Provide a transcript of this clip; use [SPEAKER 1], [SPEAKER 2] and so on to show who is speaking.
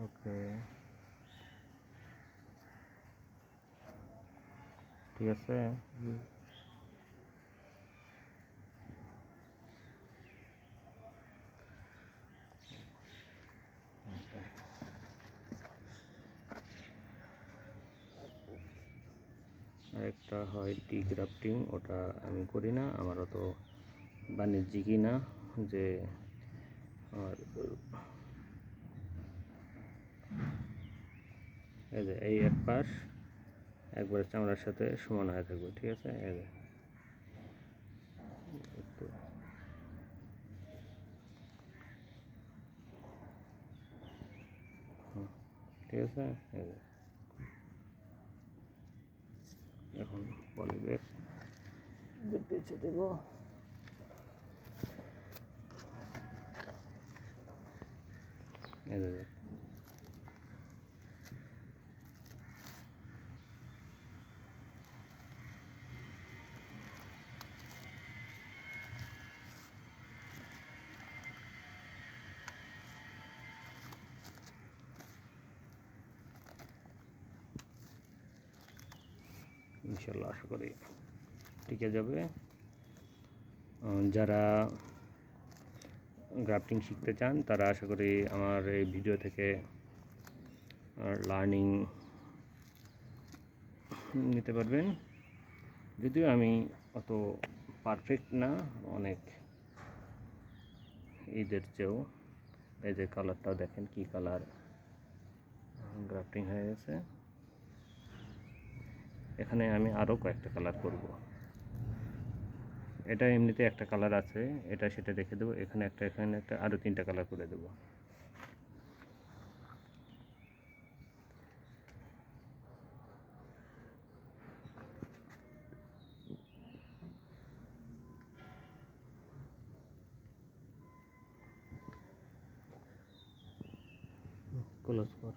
[SPEAKER 1] ওকে, ঠিক আছে। আরেকটা হয় টি গ্রাফটিং, ওটা আমি করি না, আমার অত বাণিজ্যিকই না যে আমার এই যে এই এক পাশ একবারে চামড়ার সাথে সমান হয়ে থাকবে, ঠিক আছে। এই যে একটু ঠিক আছে। এই যে এখন পলিব্যাগ বেছে দেব। এই যে ইনশাল্লাহ আশা করি টিকে যাবে। যারা গ্রাফটিং শিখতে চান তারা আশা করি আমার এই ভিডিও থেকে লার্নিং নিতে পারবেন। যদিও আমি অত পারফেক্ট না, অনেক এদের চেয়েও। এই যে কালারটাও দেখেন কি কালার গ্রাফটিং হয়ে গেছে। এখানে আমি আরও কয়েকটা কালার করব। এটা এমনিতে একটা কালার আছে, এটা সেটা রেখে দেবো। এখানে একটা আরও 3টা কালার করে দেবো। ক্লোজ কর।